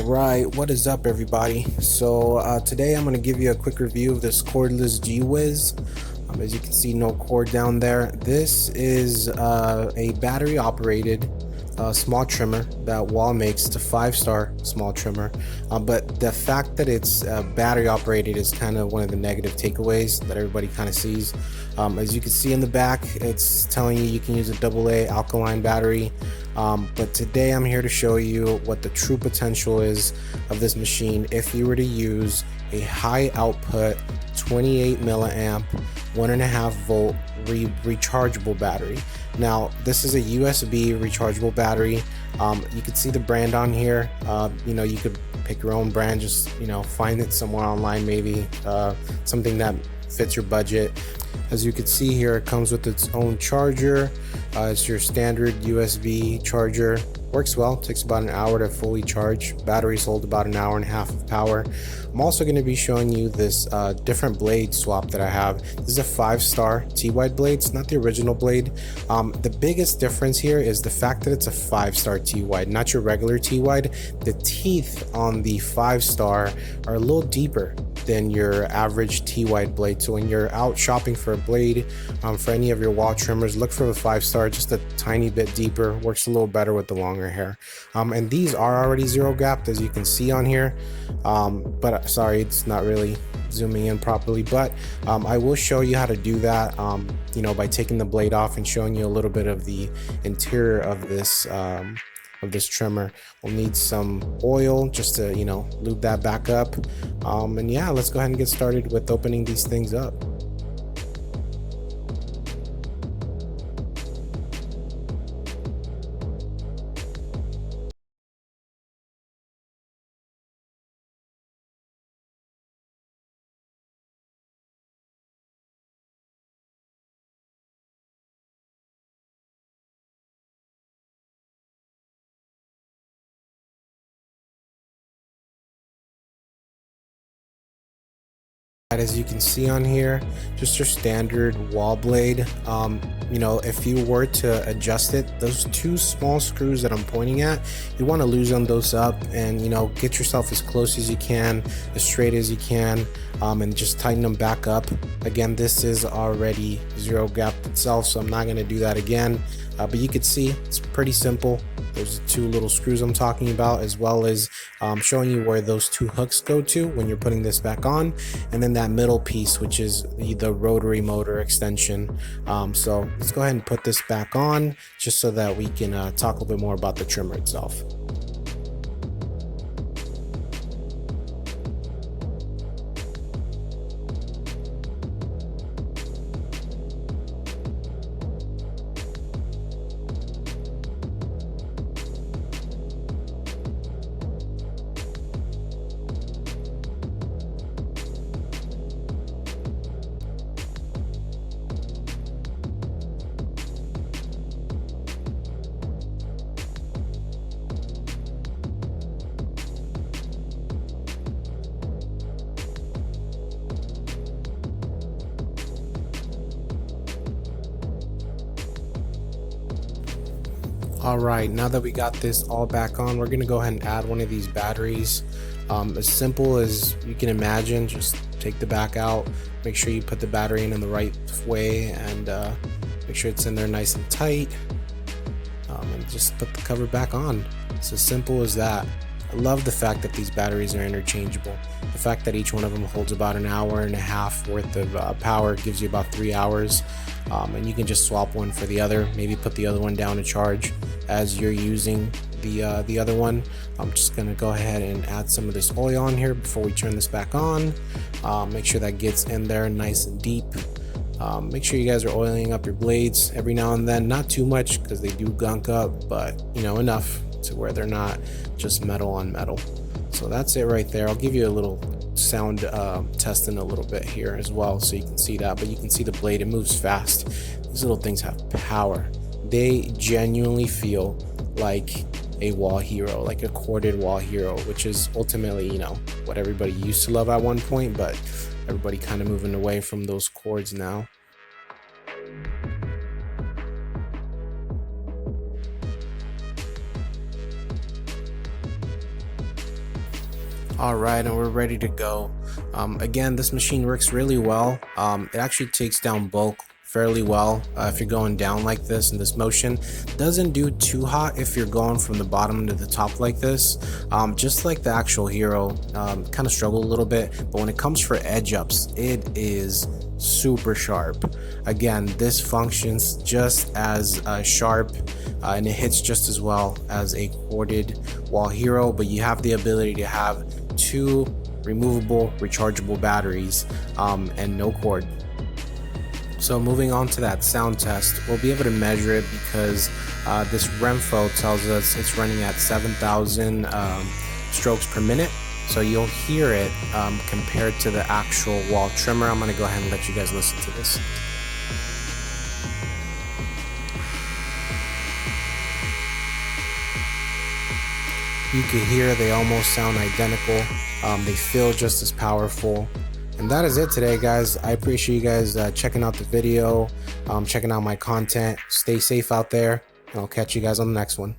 All right, what is up, everybody? Today I'm going to give you a quick review of this Cordless G Whiz. As you can see, no cord down there. This is a battery operated small trimmer that Wahl makes. It's a 5-star small trimmer, but the fact that it's battery operated is kind of one of the negative takeaways that everybody kind of sees. As you can see in the back, it's telling you can use a AA alkaline battery, but today I'm here to show you what the true potential is of this machine if you were to use a high output 28 milliamp 1.5 volt rechargeable battery. Now this is a USB rechargeable battery. You can see the brand on here. You could pick your own brand, just find it somewhere online, maybe something that fits your budget. As you can see here, it comes with its own charger. It's your standard USB charger. Works well, takes about an hour to fully charge. Batteries hold about an hour and a half of power. I'm also going to be showing you this different blade swap that I have. This is a 5-star T-wide blade. It's not the original blade. The biggest difference here is the fact that it's a 5-star T-wide, not your regular T-wide. The teeth on the 5-star are a little deeper than your average T-wide blade. So when you're out shopping for a blade for any of your Wahl trimmers, look for the 5-star, just a tiny bit deeper. Works a little better with the longer hair. And these are already zero gapped, as you can see on here. But sorry, it's not really zooming in properly, but I will show you how to do that by taking the blade off and showing you a little bit of the interior of this trimmer. We'll need some oil just to lube that back up, and yeah, let's go ahead and get started with opening these things up. As you can see on here, just your standard Wahl blade. If you were to adjust it, those two small screws that I'm pointing at, you want to loosen those up and get yourself as close as you can, as straight as you can, and just tighten them back up. Again, this is already zero gapped itself, so I'm not going to do that again. But you can see it's pretty simple. There's the two little screws I'm talking about, as well as showing you where those two hooks go to when you're putting this back on, and then that middle piece, which is the rotary motor extension. So let's go ahead and put this back on just so that we can talk a little bit more about the trimmer itself. All right, now that we got this all back on, we're gonna go ahead and add one of these batteries. As simple as you can imagine, just take the back out, make sure you put the battery in the right way, and make sure it's in there nice and tight, and just put the cover back on. It's as simple as that. I love the fact that these batteries are interchangeable. The fact that each one of them holds about an hour and a half worth of power gives you about 3 hours, and you can just swap one for the other, maybe put the other one down to charge as you're using the other one. I'm just gonna go ahead and add some of this oil on here before we turn this back on. Make sure that gets in there nice and deep. Make sure you guys are oiling up your blades every now and then, not too much because they do gunk up, but enough to where they're not just metal on metal. So that's it right there. I'll give you a little sound test in a little bit here as well, so you can see that. But you can see the blade, it moves fast. These little things have power. They genuinely feel like a Wahl Hero, like a corded Wahl Hero, which is ultimately what everybody used to love at one point, but everybody kind of moving away from those cords now. Alright, and we're ready to go. Again, this machine works really well. It actually takes down bulk fairly well if you're going down like this in this motion. Doesn't do too hot if you're going from the bottom to the top like this. Just like the actual Hero, kind of struggle a little bit, but when it comes for edge ups, it is super sharp. Again, this functions just as sharp and it hits just as well as a corded Wahl Hero, but you have the ability to have two removable rechargeable batteries and no cord. So moving on to that sound test, we'll be able to measure it because this Renfo tells us it's running at 7,000 strokes per minute. So you'll hear it compared to the actual Wahl trimmer. I'm going to go ahead and let you guys listen to this. You can hear they almost sound identical. They feel just as powerful. And that is it today, guys. I appreciate you guys checking out the video, checking out my content. Stay safe out there, and I'll catch you guys on the next one.